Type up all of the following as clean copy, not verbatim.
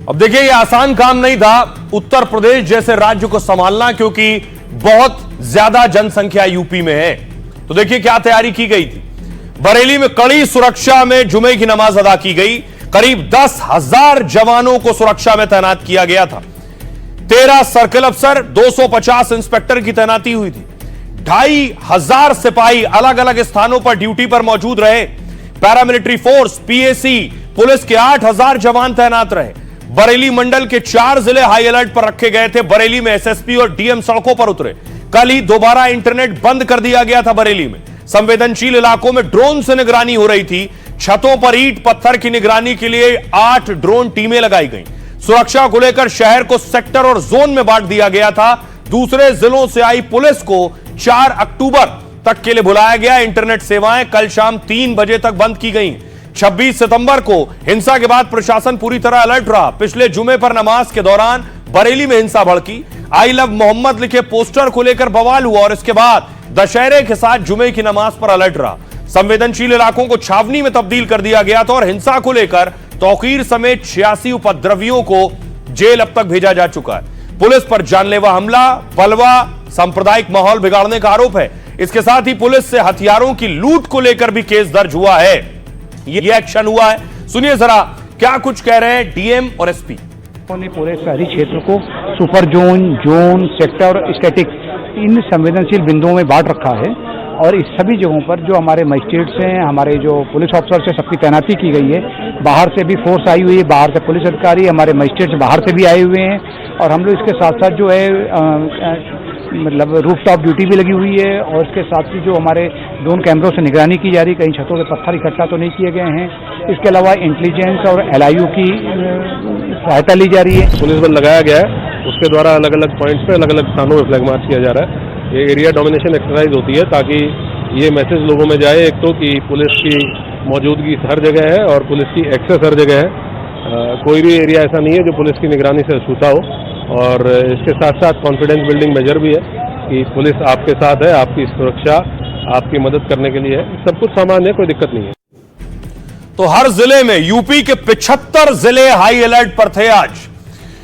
अब देखिए, ये आसान काम नहीं था उत्तर प्रदेश जैसे राज्य को संभालना, क्योंकि बहुत ज्यादा जनसंख्या यूपी में है। तो देखिए क्या तैयारी की गई थी। बरेली में कड़ी सुरक्षा में जुमे की नमाज अदा की गई। करीब 10,000 जवानों को सुरक्षा में तैनात किया गया था। 13 सर्किल अफसर, 250 इंस्पेक्टर की तैनाती हुई थी। 2,500 सिपाही अलग अलग स्थानों पर ड्यूटी पर मौजूद रहे। पैरामिलिट्री फोर्स, पीएसी, पुलिस के 8,000 जवान तैनात रहे। बरेली मंडल के 4 जिले हाई अलर्ट पर रखे गए थे। बरेली में एसएसपी और डीएम सड़कों पर उतरे। कल ही दोबारा इंटरनेट बंद कर दिया गया था। बरेली में संवेदनशील इलाकों में ड्रोन से निगरानी हो रही थी। छतों पर ईंट पत्थर की निगरानी के लिए 8 ड्रोन टीमें लगाई गईं। सुरक्षा को लेकर शहर को सेक्टर और जोन में बांट दिया गया था। दूसरे जिलों से आई पुलिस को 4 अक्टूबर तक के लिए बुलाया गया। इंटरनेट सेवाएं कल शाम 3 बजे तक बंद की गई। 26 सितंबर को हिंसा के बाद प्रशासन पूरी तरह अलर्ट रहा। पिछले जुमे पर नमाज के दौरान बरेली में हिंसा भड़की। आई लव मोहम्मद लिखे पोस्टर को लेकर बवाल हुआ और इसके बाद दशहरे के साथ जुमे की नमाज पर अलर्ट रहा। संवेदनशील इलाकों को छावनी में तब्दील कर दिया गया था और हिंसा को लेकर तौकीर समेत 86 उपद्रवियों को जेल अब तक भेजा जा चुका है। पुलिस पर जानलेवा हमला, बलवा, सांप्रदायिक माहौल बिगाड़ने का आरोप है। इसके साथ ही पुलिस से हथियारों की लूट को लेकर भी केस दर्ज हुआ है। ये एक्शन हुआ है। सुनिए जरा क्या कुछ कह रहे हैं डीएम और एसपी। पूरे शहरी क्षेत्र को सुपर जोन, जोन, सेक्टर और स्टैटिक इन संवेदनशील बिंदुओं में बांट रखा है और इस सभी जगहों पर जो हमारे मजिस्ट्रेट्स हैं, हमारे जो पुलिस ऑफिसर्स हैं, सबकी तैनाती की गई है। बाहर से भी फोर्स आई हुई है, बाहर से पुलिस अधिकारी, हमारे मजिस्ट्रेट्स बाहर से भी आए हुए हैं और हम लोग इसके साथ साथ जो है मतलब रूफटॉप ड्यूटी भी लगी हुई है और इसके साथ ही जो हमारे ड्रोन कैमरों से निगरानी की जा रही है, कहीं छतों के पत्थर इकट्ठा तो नहीं किए गए हैं। इसके अलावा इंटेलिजेंस और एलआईयू की सहायता ली जा रही है। पुलिस बल लगाया गया है, उसके द्वारा अलग अलग पॉइंट्स पे अलग अलग स्थानों में फ्लैग मार्च किया जा रहा है। ये एरिया डोमिनेशन एक्सरसाइज होती है ताकि ये मैसेज लोगों में जाए, एक तो कि पुलिस की मौजूदगी हर जगह है और पुलिस की एक्सेस हर जगह है। कोई भी एरिया ऐसा नहीं है जो पुलिस की निगरानी से छूटा हो। और इसके साथ साथ कॉन्फिडेंस बिल्डिंग मेजर भी है कि पुलिस आपके साथ है, आपकी सुरक्षा, आपकी मदद करने के लिए है। सब कुछ सामान्य है, कोई दिक्कत नहीं है। तो हर जिले में यूपी के 75 जिले हाई अलर्ट पर थे। आज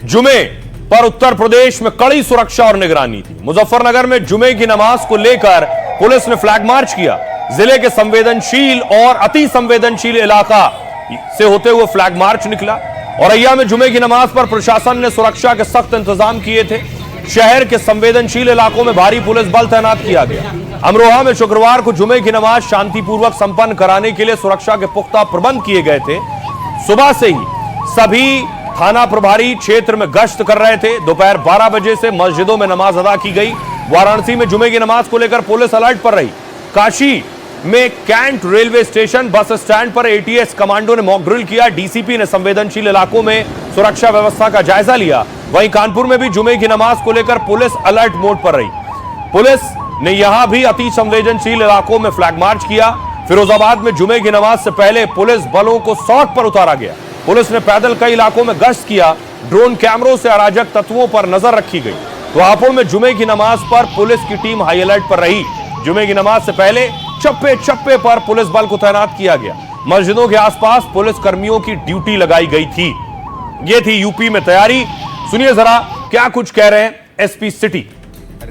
जुमे पर उत्तर प्रदेश में कड़ी सुरक्षा और निगरानी थी। मुजफ्फरनगर में जुमे की नमाज को लेकर पुलिस ने फ्लैग मार्च किया। जिले के संवेदनशील और अति संवेदनशील इलाका से होते हुए फ्लैग मार्च निकला। औरैया में जुमे की नमाज पर प्रशासन ने सुरक्षा के सख्त इंतजाम किए थे। शहर के संवेदनशील इलाकों में भारी पुलिस बल तैनात किया गया। अमरोहा में शुक्रवार को जुमे की नमाज शांतिपूर्वक संपन्न कराने के लिए सुरक्षा के पुख्ता प्रबंध किए गए थे। सुबह से ही सभी थाना प्रभारी क्षेत्र में गश्त कर रहे थे। दोपहर 12 बजे से मस्जिदों में नमाज अदा की गई। वाराणसी में जुमे की नमाज को लेकर पुलिस अलर्ट पर रही। काशी में cantt railway station bus stand पर एटीएस कमांडो ने मॉक ड्रिल किया। डीसीपी ने संवेदनशील इलाकों में सुरक्षा व्यवस्था का जायजा लिया। वहीं कानपुर में भी जुमे की नमाज को लेकर पुलिस अलर्ट मोड पर रही। पुलिस ने यहां भी अति संवेदनशील इलाकों में फ्लैग मार्च किया। फिरोजाबाद में जुमे की नमाज से पहले पुलिस बलों को सड़क पर उतारा गया। पुलिस ने पैदल कई इलाकों में गश्त किया। ड्रोन कैमरों से अराजक तत्वों पर नजर रखी गई। रायपुर में जुमे की नमाज पर पुलिस की टीम हाई अलर्ट पर रही। जुमे की नमाज से पहले चप्पे चप्पे पर पुलिस बल को तैनात किया गया। मस्जिदों के आसपास पुलिस कर्मियों की ड्यूटी लगाई गई थी। यह थी यूपी में तैयारी। सुनिए जरा क्या कुछ कह रहे हैं एसपी सिटी।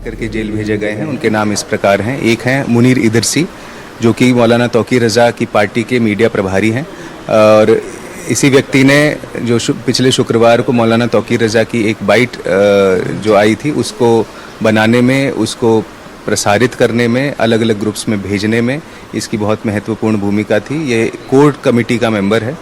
करके जेल भेजे गए हैं। उनके नाम इस प्रकार हैं। एक हैं मुनीर इदरसी, जो कि मौलाना तौकीर रजा की पार्टी के मीडिया प्रभारी हैं और इसी व्यक्ति ने जो पिछले शुक्रवार को मौलाना तौकीर रजा की एक बाइट जो आई थी उसको बनाने में, उसको प्रसारित करने में, अलग अलग ग्रुप्स में भेजने में इसकी बहुत महत्वपूर्ण भूमिका थी। ये कोर कमेटी का मेंबर है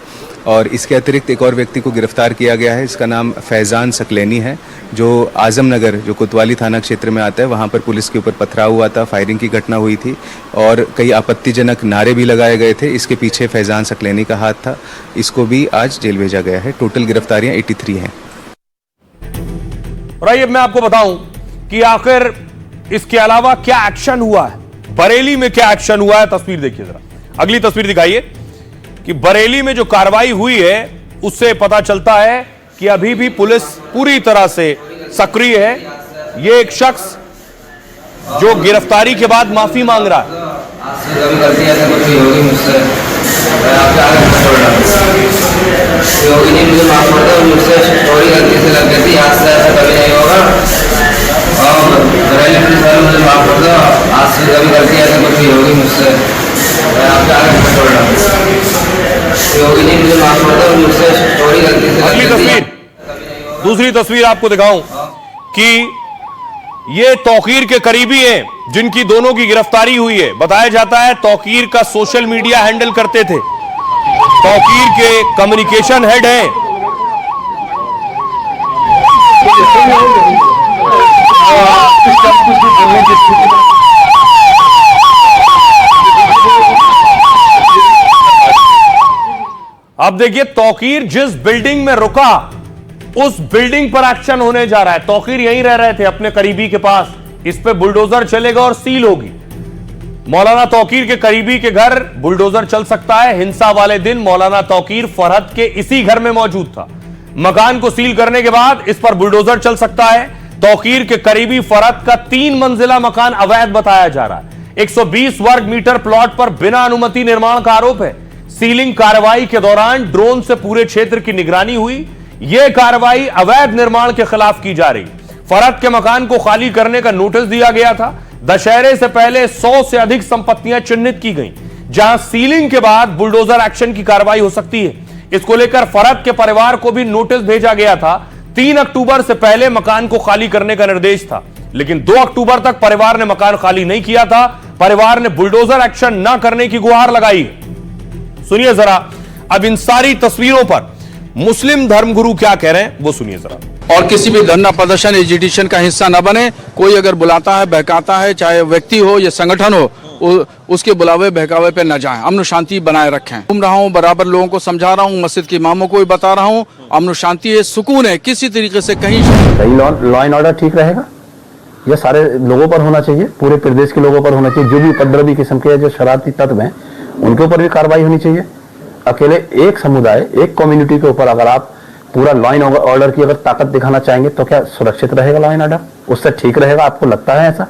और इसके अतिरिक्त एक और व्यक्ति को गिरफ्तार किया गया है। इसका नाम फैज़ान सकलैनी है, जो आजमनगर, जो कोतवाली थाना क्षेत्र में आता है, वहाँ पर पुलिस के ऊपर पथराव हुआ था, फायरिंग की घटना हुई थी और कई आपत्तिजनक नारे भी लगाए गए थे। इसके पीछे फैज़ान सकलैनी का हाथ था। इसको भी आज जेल भेजा गया है। टोटल गिरफ्तारियाँ 83 हैं। और अब मैं आपको बताऊं कि आखिर इसके अलावा क्या एक्शन हुआ है। बरेली में क्या एक्शन हुआ है, तस्वीर देखिए जरा। अगली तस्वीर दिखाइए कि बरेली में जो कार्रवाई हुई है उससे पता चलता है कि अभी भी पुलिस पूरी तरह से सक्रिय है। ये एक शख्स जो गिरफ्तारी के बाद माफी मांग रहा है। मुझे माफ कर दो, मुझसे दूसरी तस्वीर आपको दिखाऊं कि ये तौकीर के करीबी हैं जिनकी दोनों की गिरफ्तारी हुई है। बताया जाता है तौकीर का सोशल मीडिया हैंडल करते थे, तौकीर के कम्युनिकेशन हेड हैं। अब देखिए तौकीर जिस बिल्डिंग में रुका उस बिल्डिंग पर एक्शन होने जा रहा है। तौकीर यहीं रह रहे थे अपने करीबी के पास, इस पे बुलडोजर चलेगा और सील होगी। मौलाना तौकीर के करीबी के घर बुलडोजर चल सकता है। हिंसा वाले दिन मौलाना तौकीर फरहद के इसी घर में मौजूद था। मकान को सील करने के बाद इस पर बुलडोजर चल सकता है। तौकीर के करीबी फरहद का 3 मंजिला मकान अवैध बताया जा रहा है। 120 वर्ग मीटर प्लॉट पर बिना अनुमति निर्माण का आरोप है। सीलिंग कार्रवाई के दौरान ड्रोन से पूरे क्षेत्र की निगरानी हुई। यह कार्रवाई अवैध निर्माण के खिलाफ की जा रही। फरहद के मकान को खाली करने का नोटिस दिया गया था। दशहरे से पहले 100 से अधिक संपत्तियां चिन्हित की गई जहां सीलिंग के बाद बुलडोजर एक्शन की कार्रवाई हो सकती है। इसको लेकर फरहद के परिवार को भी नोटिस भेजा गया था। 3 अक्टूबर से पहले मकान को खाली करने का निर्देश था, लेकिन 2 अक्टूबर तक परिवार ने मकान खाली नहीं किया था। परिवार ने बुलडोजर एक्शन न करने की गुहार लगाई। सुनिए जरा अब इन सारी तस्वीरों पर मुस्लिम धर्मगुरु क्या कह रहे हैं वो सुनिए जरा। और किसी भी धरना प्रदर्शन एजिटेशन का हिस्सा न बने। कोई अगर बुलाता है बहकाता है, चाहे व्यक्ति हो या संगठन हो, उसके बुलावे बहकावे पे न जाएं। अमन शांति बनाए रखें। घूम रहा हूँ, बराबर लोगों को समझा रहा हूँ, मस्जिद के इमामों को भी बता रहा हूँ, अमन शांति है, सुकून है। किसी तरीके से कहीं लॉ एंड ऑर्डर ठीक रहेगा। यह सारे लोगों पर होना चाहिए, पूरे प्रदेश के लोगों पर होना चाहिए। जो भी उपद्रवी किस्म के जो शरारती तत्व हैं उनके ऊपर भी कार्रवाई होनी चाहिए। अकेले एक समुदाय, एक कम्युनिटी के ऊपर अगर आप पूरा लॉ एंड ऑर्डर की अगर ताकत दिखाना चाहेंगे तो क्या सुरक्षित रहेगा लॉ एंड ऑर्डर? उससे ठीक रहेगा? आपको लगता है ऐसा?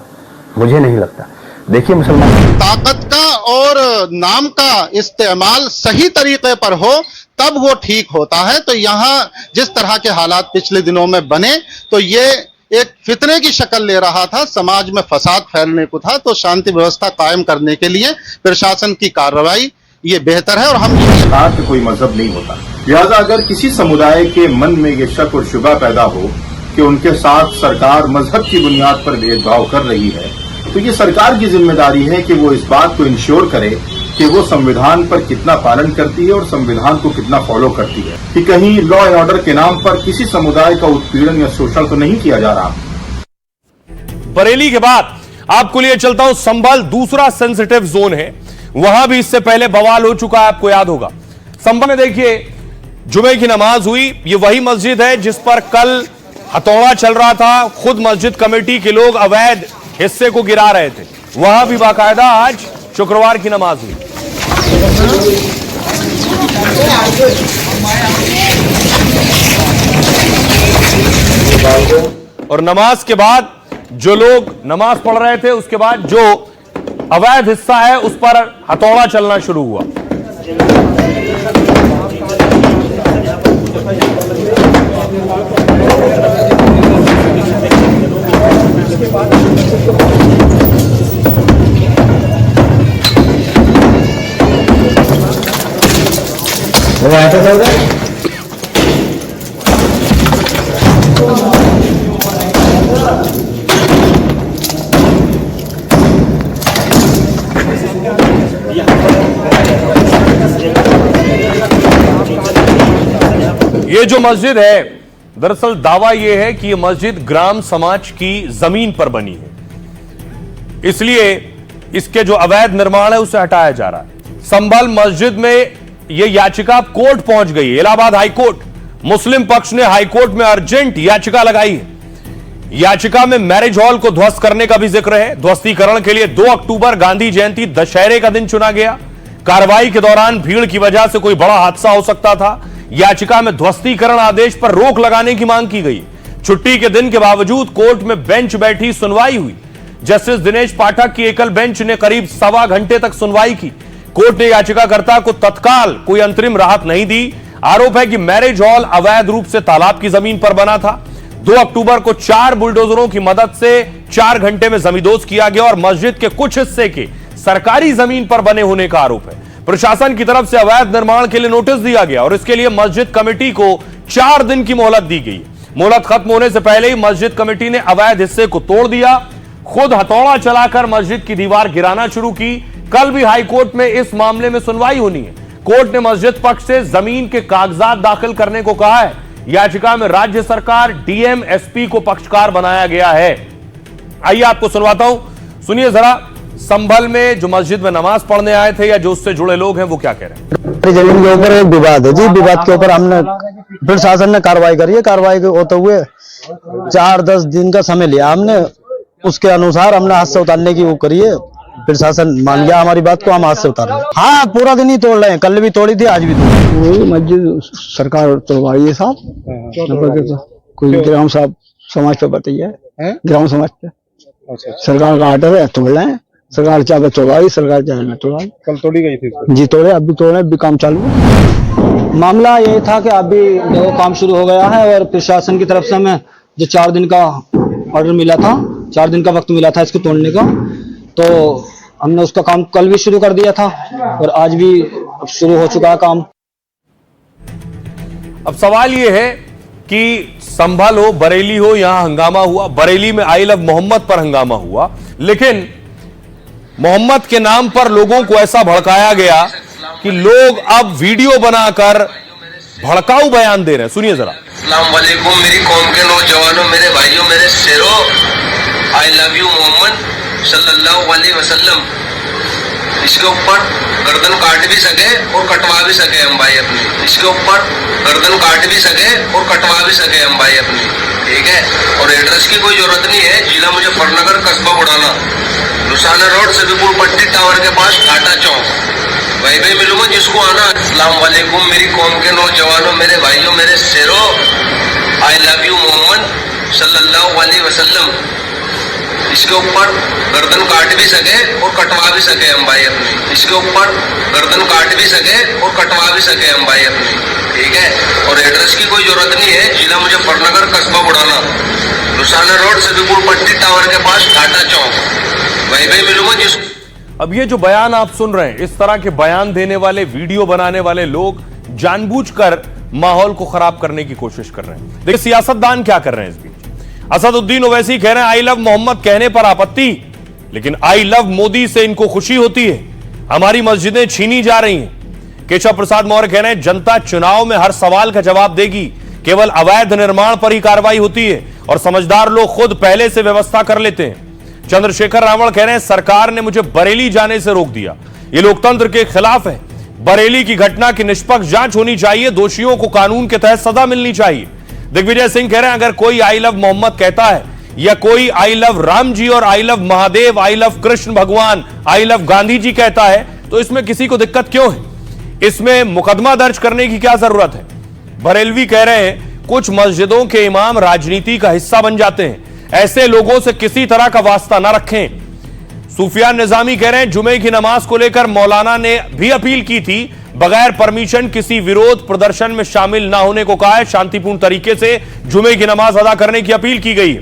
मुझे नहीं लगता। देखिए मुसलमान ताकत का और नाम का इस्तेमाल सही तरीके पर हो तब वो ठीक होता है। तो यहाँ जिस तरह के हालात पिछले दिनों में बने तो ये एक फितने की शक्ल ले रहा था, समाज में फसाद फैलने को था। तो शांति व्यवस्था कायम करने के लिए प्रशासन की कार्रवाई ये बेहतर है। और हम कहा कि कोई मजहब नहीं होता, लिहाजा अगर किसी समुदाय के मन में ये शक और शुबा पैदा हो कि उनके साथ सरकार मजहब की बुनियाद पर भेदभाव कर रही है, तो ये सरकार की जिम्मेदारी है कि वो इस बात को इंश्योर करे कि वो संविधान पर कितना पालन करती है और संविधान को कितना फॉलो करती है, कि कहीं लॉ एंड ऑर्डर के नाम पर किसी समुदाय का उत्पीड़न या शोषण तो नहीं किया जा रहा। बरेली के बाद आपको लिए चलता हूं संभल, दूसरा सेंसिटिव जोन है। वहां भी इससे पहले बवाल हो चुका है, आपको याद होगा। संभल में देखिए जुमे की नमाज हुई। ये वही मस्जिद है जिस पर कल हथौड़ा चल रहा था। खुद मस्जिद कमेटी के लोग अवैध हिस्से को गिरा रहे थे। वहां भी बाकायदा आज शुक्रवार की नमाज हुई। और नमाज के बाद जो लोग नमाज पढ़ रहे थे उसके बाद जो अवैध हिस्सा है उस पर हथौड़ा चलना शुरू हुआ। ये जो मस्जिद है, दरअसल दावा यह है कि यह मस्जिद ग्राम समाज की जमीन पर बनी है, इसलिए इसके जो अवैध निर्माण है उसे हटाया जा रहा है। संभल मस्जिद में यह याचिका कोर्ट पहुंच गई है, इलाहाबाद हाईकोर्ट। मुस्लिम पक्ष ने हाईकोर्ट में अर्जेंट याचिका लगाई है। याचिका में मैरिज हॉल को ध्वस्त करने का भी जिक्र है। ध्वस्तीकरण के लिए 2 अक्टूबर गांधी जयंती दशहरे का दिन चुना गया। कार्रवाई के दौरान भीड़ की वजह से कोई बड़ा हादसा हो सकता था। याचिका में ध्वस्तीकरण आदेश पर रोक लगाने की मांग की गई। छुट्टी के दिन के बावजूद कोर्ट में बेंच बैठी सुनवाई हुई। जस्टिस दिनेश पाठक की एकल बेंच ने करीब 1.25 घंटे तक सुनवाई की। कोर्ट ने याचिकाकर्ता को तत्काल कोई अंतरिम राहत नहीं दी। आरोप है कि मैरिज हॉल अवैध रूप से तालाब की जमीन पर बना था। 2 अक्टूबर को 4 बुलडोजरों की मदद से 4 घंटे में जमींदोज किया गया और मस्जिद के कुछ हिस्से के सरकारी जमीन पर बने होने का आरोप है। प्रशासन की तरफ से अवैध निर्माण के लिए नोटिस दिया गया और इसके लिए मस्जिद कमेटी को 4 दिन की मोहलत दी गई है। मोहलत खत्म होने से पहले ही मस्जिद कमेटी ने अवैध हिस्से को तोड़ दिया, खुद हथौड़ा चलाकर मस्जिद की दीवार गिराना शुरू की। कल भी हाईकोर्ट में इस मामले में सुनवाई होनी है। कोर्ट ने मस्जिद पक्ष से जमीन के कागजात दाखिल करने को कहा है। याचिका में राज्य सरकार, डीएम, एसपी को पक्षकार बनाया गया है। आइए आपको सुनवाता हूं, सुनिए जरा। संभल में जो मस्जिद में नमाज पढ़ने आए थे या जो उससे जुड़े लोग हैं वो क्या कह रहे हैं। जमीन के ऊपर एक विवाद है जी, विवाद के ऊपर हमने प्रशासन ने कार्रवाई करी है। कार्रवाई होते हुए 4-10 दिन का समय लिया हमने, उसके अनुसार हमने हाथ से उतारने की वो करी है। प्रशासन मान गया हमारी बात को, हम हाथ से उतार रहे हैं। हाँ, पूरा दिन ही तोड़ रहे हैं, कल भी तोड़ी थी, आज भी तोड़ी। मस्जिद सरकार तोड़वाई है साहब, कोई ग्राम साहब समाज पे बताइए, ग्राम समाज पे सरकार का आर्डर है, तोड़ रहे हैं। सरकार चाहे तोड़वाई, सरकार चाहे न तोड़वाई। कल तोड़ी गई थी जी, तोड़े, अब भी तोड़े, अभी काम चालू है। मामला ये था कि अभी देखो काम शुरू हो गया है और प्रशासन की तरफ से हमें जो 4 दिन का ऑर्डर मिला था, 4 दिन का वक्त मिला था इसको तोड़ने का, तो हमने उसका काम कल भी शुरू कर दिया था और आज भी शुरू हो चुका है काम। अब सवाल यह है कि संभल हो, बरेली हो, यहां हंगामा हुआ। बरेली में आई लव मोहम्मद पर हंगामा हुआ, लेकिन मोहम्मद के नाम पर लोगों को ऐसा भड़काया गया कि लोग अब वीडियो बनाकर भड़काऊ बयान दे रहे हैं। सुनिए जरा। अस्सलाम वालेकुम मेरी कौम के नौजवानों, मेरे भाइयों, मेरे शेरों, आई लव यू मोहम्मद सल्लल्लाहु अलैहि वसल्लम। इसके ऊपर गर्दन काट भी सके और कटवा भी सके हम भाई अपनी। इसके ऊपर गर्दन काट भी सके और कटवा भी सके हम भाई अपनी, ठीक है। और एड्रेस की कोई जरूरत नहीं है। जिला मुजफ्फरनगर, कस्बा बुढ़ाना, रुसाना रोड, सदीपुर पट्टी टावर के पास घाटा चौक। भाई भाई मिलूंगा जिसको आना। अस्सलाम वालेकुम मेरी कौम के नौजवानों, मेरे भाइयों, मेरे शेरों, आई लव यू मोहम्मद सल्लल्लाहु अलैहि वसल्लम। इसके ऊपर गर्दन काट भी सके और कटवा भी सके हम भाई अपनी। इसके ऊपर गर्दन काट भी सके और कटवा भी सके हम भाई अपनी, ठीक है। और एड्रेस की कोई जरूरत नहीं है। जिला मुजफ्फरनगर, कस्बा बुढ़ाना, रुसाना रोड, सदीपुर पट्टी टावर के पास घाटा चौक। भाई भाई मिलूंगा जिसको। अब ये जो बयान आप सुन रहे हैं, इस तरह के बयान देने वाले, वीडियो बनाने वाले लोग जानबूझकर माहौल को खराब करने की कोशिश कर रहे हैं। देखिए सियासतदान क्या कर रहे हैं इस बीच। असदुद्दीन ओवैसी कह रहे हैं आई लव मोहम्मद कहने पर आपत्ति, लेकिन आई लव मोदी से इनको खुशी होती है। हमारी मस्जिदें छीनी जा रही हैं। केशव प्रसाद मौर्य कह रहे हैं जनता चुनाव में हर सवाल का जवाब देगी, केवल अवैध निर्माण पर ही कार्रवाई होती है और समझदार लोग खुद पहले से व्यवस्था कर लेते हैं। चंद्रशेखर रावण कह रहे हैं सरकार ने मुझे बरेली जाने से रोक दिया, ये लोकतंत्र के खिलाफ है। बरेली की घटना की निष्पक्ष जांच होनी चाहिए, दोषियों को कानून के तहत सजा मिलनी चाहिए। दिग्विजय सिंह कह रहे हैं अगर कोई आई लव मोहम्मद कहता है या कोई आई लव राम जी और I love Mahadev, I love Krishna भगवान, आई लव गांधी जी कहता है तो इसमें किसी को दिक्कत क्यों है? इसमें मुकदमा दर्ज करने की क्या जरूरत है? बरेलवी कह रहे हैं कुछ मस्जिदों के इमाम राजनीति का हिस्सा बन जाते हैं, ऐसे लोगों से किसी तरह का वास्ता ना रखें। सुफियान निजामी कह रहे हैं जुमे की नमाज को लेकर मौलाना ने भी अपील की थी, बगैर परमिशन किसी विरोध प्रदर्शन में शामिल ना होने को कहा है, शांतिपूर्ण तरीके से जुमे की नमाज अदा करने की अपील की गई है।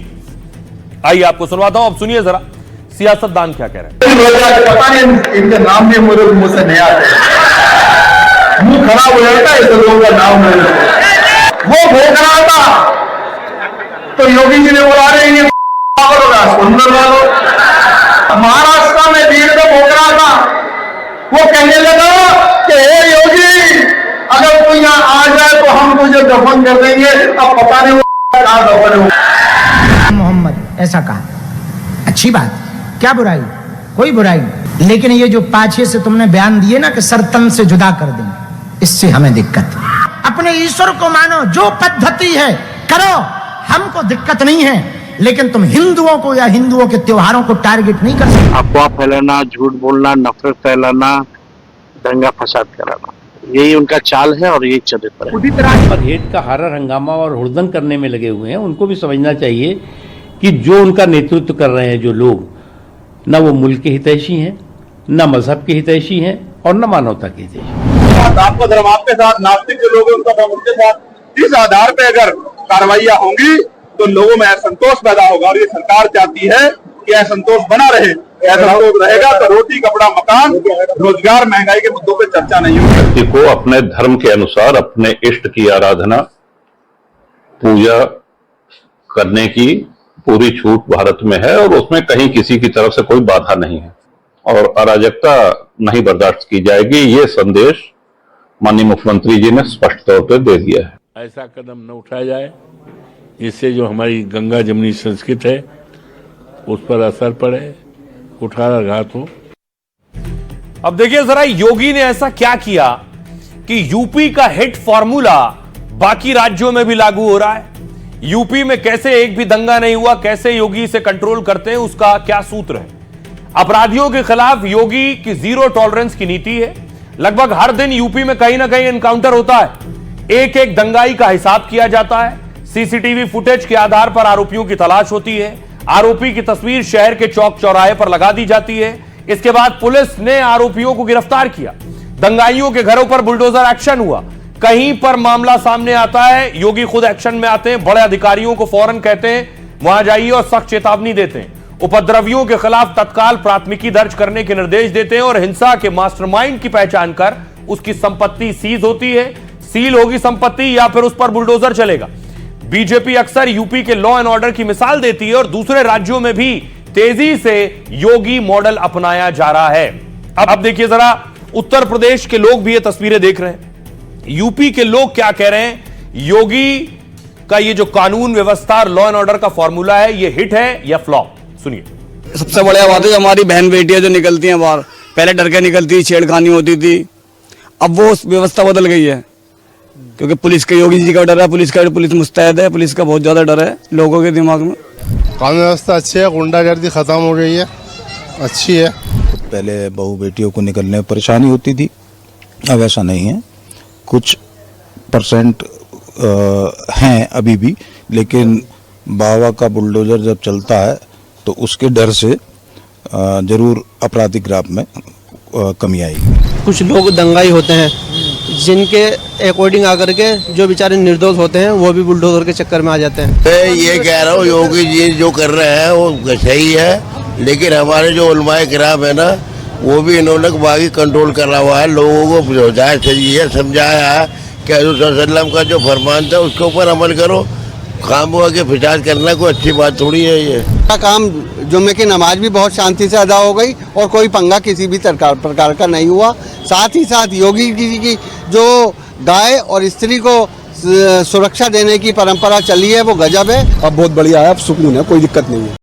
आइए आपको सुनवाता हूं, अब सुनिए जरा सियासतदान क्या कह रहे हैं। इनके नाम भी मुझे मुंह से नहीं आते, मुंह खराब हो जाता है ऐसे लोगों का नाम वो भोग रहा था तो योगी जी ने बोला रहे हैं सुंदर वालों। महाराष्ट्र में भीड़ में भोग रहा था, वो कहने लगा कि हे योगी अगर तू यहाँ आ जाए तो हम तुझे दफन कर देंगे। अब पता नहीं वो कहाँ दफन हो। मोहम्मद ऐसा कहा, अच्छी बात, क्या बुराई, कोई बुराई। लेकिन ये जो पाछे से तुमने बयान दिए ना कि सर तन से जुदा कर देंगे, इससे हमें दिक्कत है। अपने ईश्वर को मानो, जो पद्धति है करो, हमको दिक्कत नहीं है, लेकिन तुम हिंदुओं को या हिंदुओं के त्योहारों को टारगेट नहीं कर सकते। अफवाह फैलाना, झूठ बोलना, नफरत फैलाना, दंगा फसाद कराना, यही उनका चाल है और यही चरित्र है। उसी तरह पर हेट का हारा हंगामा और हुड़दंग करने में लगे हुए हैं। उनको भी समझना चाहिए कि जो उनका नेतृत्व कर रहे हैं जो लोग, न वो मुल्क के हितैषी हैं, न मजहब के हितैषी हैं और न मानवता के हितैषी। आपका धर्म आपके साथ, नास्तिक जो लोग हैं उनका धर्म उनके साथ। इस आधार पे अगर कार्रवाइयां होंगी तो लोगों में असंतोष पैदा होगा और ये सरकार चाहती है कि असंतोष बना रहे। असंतोष रहेगा तो रोटी, कपड़ा, मकान, रोजगार, महंगाई के मुद्दों पे चर्चा नहीं होगी। व्यक्ति को अपने धर्म के अनुसार अपने इष्ट की आराधना पूजा करने की पूरी छूट भारत में है और उसमें कहीं किसी की तरफ से कोई बाधा नहीं है और अराजकता नहीं बर्दाश्त की जाएगी। ये संदेश माननीय मुख्यमंत्री जी ने स्पष्ट तौर पर दे दिया है। ऐसा कदम न उठाया जाए जिससे जो हमारी गंगा जमुनी संस्कृति है उस पर असर पड़े, कुठाराघात हो। अब देखिए जरा योगी ने ऐसा क्या किया कि यूपी का हिट फॉर्मूला बाकी राज्यों में भी लागू हो रहा है। यूपी में कैसे एक भी दंगा नहीं हुआ, कैसे योगी इसे कंट्रोल करते हैं, उसका क्या सूत्र है। अपराधियों के खिलाफ योगी की जीरो टॉलरेंस की नीति है। लगभग हर दिन यूपी में कहीं ना कहीं एनकाउंटर होता है। एक एक दंगाई का हिसाब किया जाता है। सीसीटीवी फुटेज के आधार पर आरोपियों की तलाश होती है। आरोपी की तस्वीर शहर के चौक चौराहे पर लगा दी जाती है। इसके बाद पुलिस ने आरोपियों को गिरफ्तार किया। दंगाइयों के घरों पर बुलडोजर एक्शन हुआ। कहीं पर मामला सामने आता है, योगी खुद एक्शन में आते हैं, बड़े अधिकारियों को फौरन कहते हैं वहां जाइए और सख्त चेतावनी देते हैं। उपद्रवियों के खिलाफ तत्काल प्राथमिकी दर्ज करने के निर्देश देते हैं और हिंसा के मास्टरमाइंड की पहचान कर उसकी संपत्ति सीज होती है। सील होगी संपत्ति या फिर उस पर बुलडोजर चलेगा। बीजेपी अक्सर यूपी के लॉ एंड ऑर्डर की मिसाल देती है और दूसरे राज्यों में भी तेजी से योगी मॉडल अपनाया जा रहा है। अब देखिए जरा उत्तर प्रदेश के लोग भी ये तस्वीरें देख रहे हैं। यूपी के लोग क्या कह रहे हैं, योगी का ये जो कानून व्यवस्था और लॉ एंड ऑर्डर का फॉर्मूला है, ये हिट है या फ्लॉप, सुनिए। सबसे बढ़िया बात है हमारी बहन बेटियां जो निकलती हैं बाहर, पहले डर के निकलती थी, छेड़खानी होती थी, अब वो व्यवस्था बदल गई है क्योंकि पुलिस के, योगी जी का डर है, पुलिस मुस्तैद है, पुलिस का बहुत ज्यादा डर है लोगों के दिमाग में। कानून व्यवस्था अच्छी है, गुंडागर्दी खत्म हो गई है, अच्छी है। पहले बहू बेटियों को निकलने में परेशानी होती थी, अब ऐसा नहीं है। कुछ परसेंट हैं अभी भी, लेकिन बाबा का बुलडोजर जब चलता है तो उसके डर से जरूर आपराधिक ग्राफ में कमी आएगी। कुछ लोग दंगाई होते हैं जिनके अकॉर्डिंग आकर के जो बेचारे निर्दोष होते हैं वो भी बुलडोजर के चक्कर में आ जाते हैं। मैं ये कह रहा हूँ योगी जी जो कर रहे हैं वो सही है, लेकिन हमारे जो उलमाए किराम है ना, वो भी इन्होंने बाकी कंट्रोल करा हुआ है, लोगों को समझाया चाहिए, समझाया है कि हज़रत सल्लल्लाहु अलैहि वसल्लम का जो फरमान था उसके ऊपर अमल करो। खाम हुआ के फिसाद करना कोई अच्छी बात थोड़ी है। ये काम जुम्मे की नमाज भी बहुत शांति से अदा हो गई और कोई पंगा किसी भी प्रकार का नहीं हुआ। साथ ही साथ योगी जी की जो गाय और स्त्री को सुरक्षा देने की परंपरा चली है वो गजब है। अब बहुत बढ़िया है, अब सुकून है, कोई दिक्कत नहीं है।